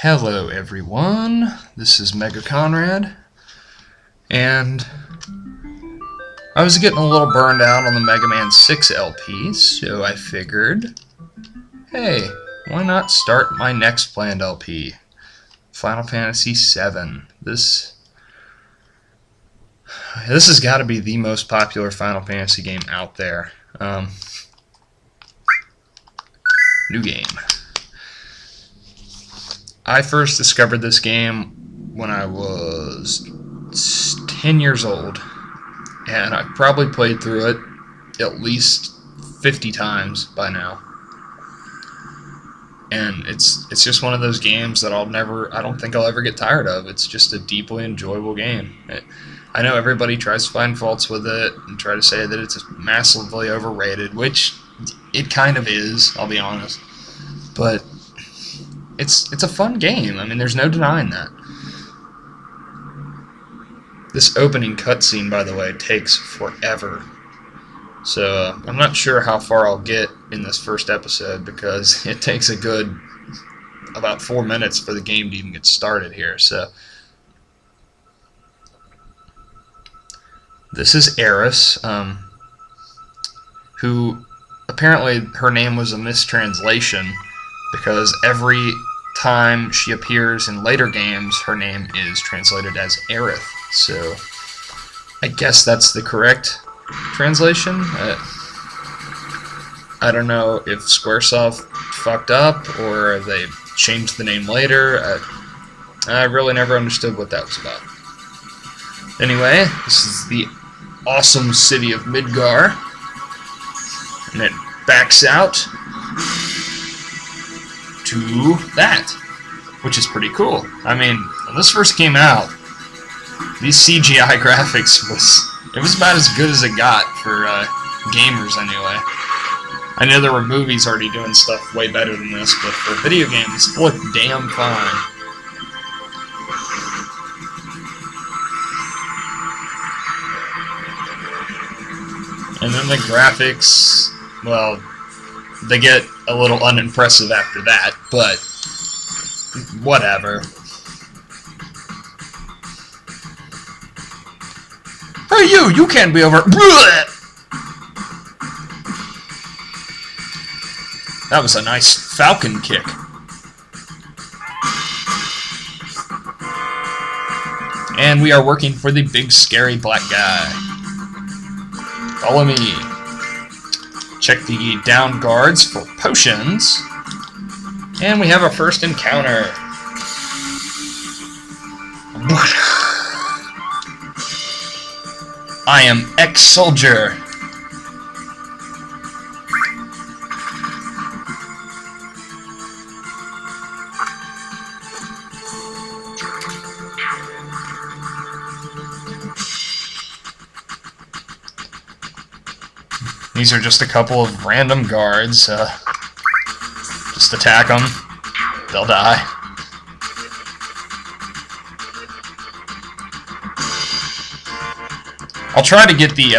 Hello everyone, this is Mega Conrad, and I was getting a little burned out on the Mega Man 6 LP, so I figured, hey, why not start my next planned LP, Final Fantasy VII. This has got to be the most popular Final Fantasy game out there. New game. I first discovered this game when I was 10 years old, and I probably played through it at least 50 times by now. And it's just one of those games that I don't think I'll ever get tired of. It's just a deeply enjoyable game. I know everybody tries to find faults with it and try to say that it's massively overrated, which it kind of is, I'll be honest. But it's a fun game. I mean, there's no denying that. This opening cutscene, by the way, takes forever. So I'm not sure how far I'll get in this first episode because it takes a good about 4 minutes for the game to even get started here. So this is Eris, who apparently her name was a mistranslation because every time she appears in later games, her name is translated as Aerith. So I guess that's the correct translation. I don't know if Squaresoft fucked up or they changed the name later. I really never understood what that was about. Anyway, this is the awesome city of Midgar, and it backs out to that, which is pretty cool. I mean, when this first came out, these CGI graphics was about as good as it got for gamers anyway. I know there were movies already doing stuff way better than this, but for video games, it looked damn fine. And then the graphics, well, they get a little unimpressive after that, but whatever. Hey you can't be over. That was a nice falcon kick. And we are working for the big scary black guy. Follow me. Check the down guards for potions. And we have our first encounter. I am ex-soldier. These are just a couple of random guards. Just attack them. They'll die. I'll try to get the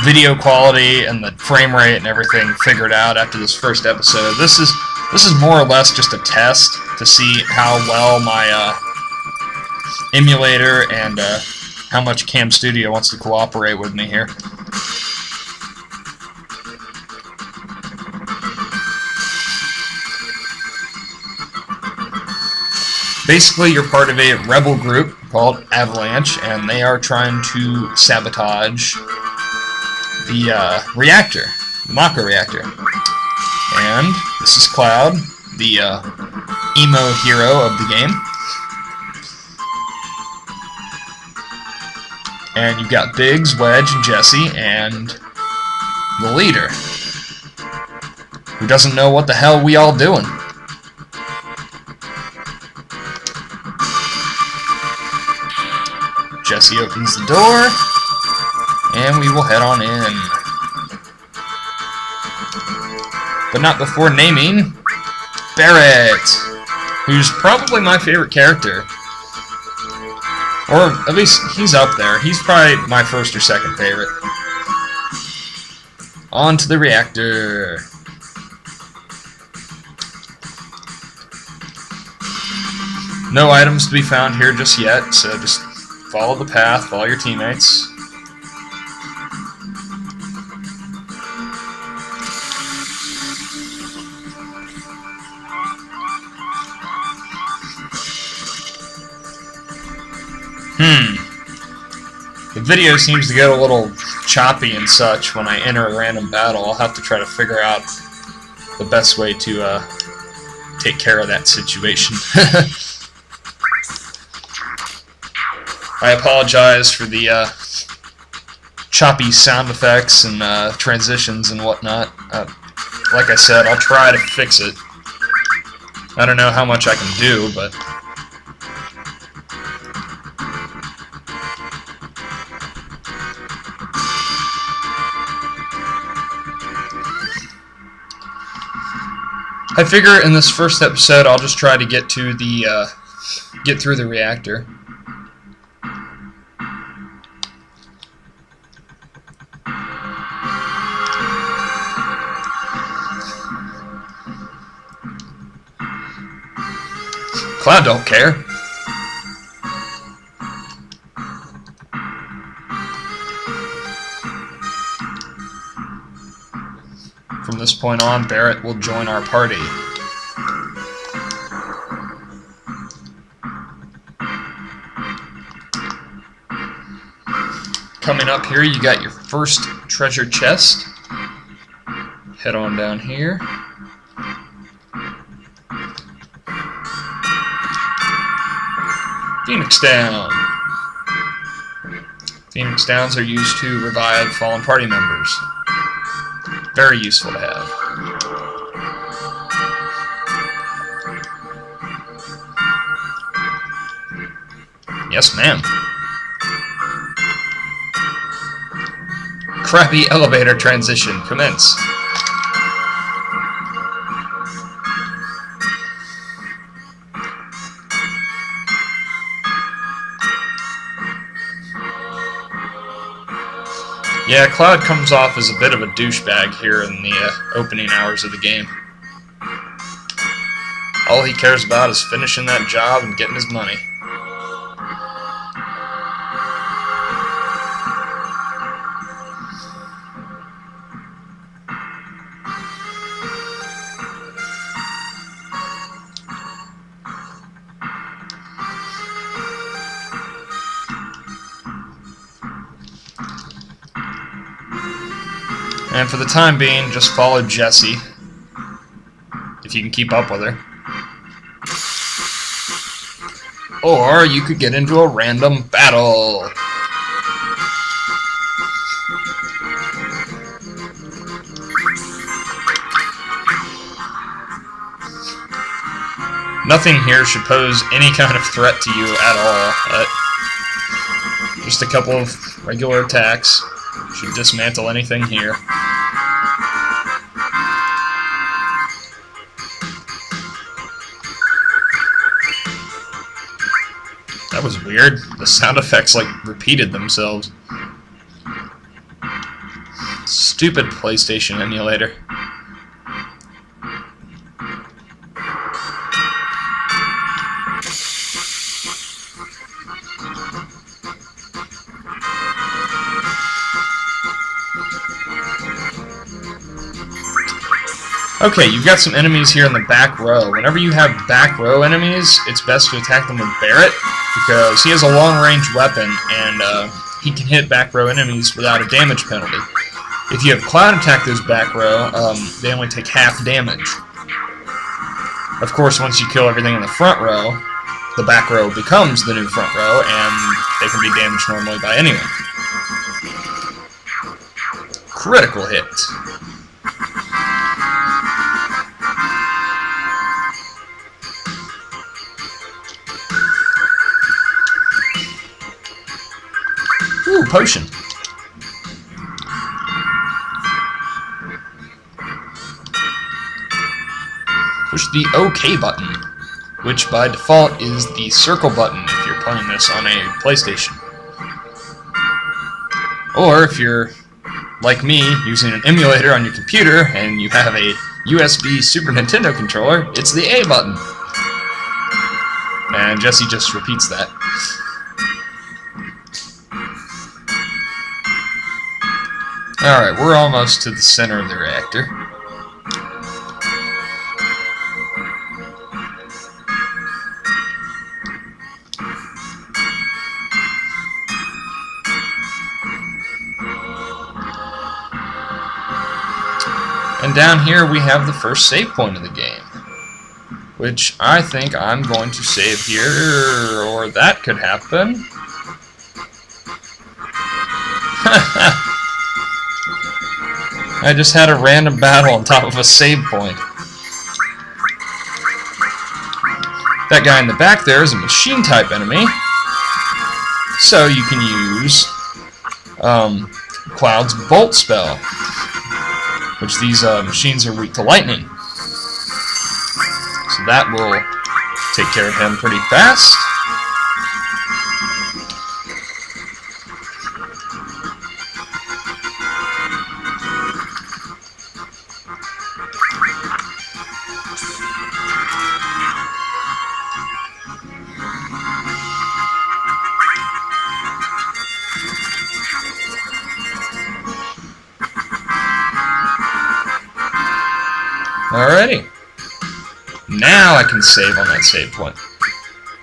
video quality and the frame rate and everything figured out after this first episode. This is more or less just a test to see how well my emulator and how much Cam Studio wants to cooperate with me here. Basically, you're part of a rebel group called Avalanche, and they are trying to sabotage the reactor, the Mako reactor. And this is Cloud, the emo hero of the game. And you've got Biggs, Wedge, and Jesse, and the leader, who doesn't know what the hell we all doing. Jesse opens the door, and we will head on in. But not before naming Barrett, who's probably my favorite character. Or at least he's up there. He's probably my first or second favorite. On to the reactor. No items to be found here just yet, so just follow the path, follow your teammates. The video seems to get a little choppy and such when I enter a random battle. I'll have to try to figure out the best way to take care of that situation. I apologize for the choppy sound effects and transitions and whatnot. Like I said, I'll try to fix it. I don't know how much I can do, but I figure in this first episode I'll just try to get to the get through the reactor. Cloud don't care. From this point on, Barrett will join our party. Coming up here, you got your first treasure chest. Head on down here. Phoenix Down. Phoenix Downs are used to revive fallen party members. Very useful to have. Yes, ma'am. Crappy elevator transition. Commence. Yeah, Cloud comes off as a bit of a douchebag here in the opening hours of the game. All he cares about is finishing that job and getting his money. And for the time being, just follow Jessie, if you can keep up with her. Or you could get into a random battle. Nothing here should pose any kind of threat to you at all. Just a couple of regular attacks should dismantle anything here. That was weird. The sound effects like repeated themselves. Stupid PlayStation emulator. Okay, you've got some enemies here in the back row. Whenever you have back row enemies, it's best to attack them with Barrett, because he has a long-range weapon, and he can hit back row enemies without a damage penalty. If you have Cloud attack those back row, they only take half damage. Of course, once you kill everything in the front row, the back row becomes the new front row, and they can be damaged normally by anyone. Critical hit. Ooh, potion. Push the OK button, which by default is the circle button if you're playing this on a PlayStation. Or if you're, like me, using an emulator on your computer and you have a USB Super Nintendo controller, it's the A button. And Jesse just repeats that. Alright, we're almost to the center of the reactor. And down here we have the first save point of the game, which I think I'm going to save here, or that could happen. I just had a random battle on top of a save point. That guy in the back there is a machine type enemy, so you can use Cloud's Bolt spell, which these machines are weak to lightning. So that will take care of him pretty fast. Alrighty. Now I can save on that save point.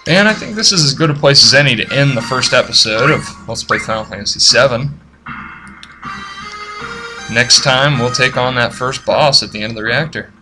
And I think this is as good a place as any to end the first episode of Let's Play Final Fantasy VII. Next time we'll take on that first boss at the end of the reactor.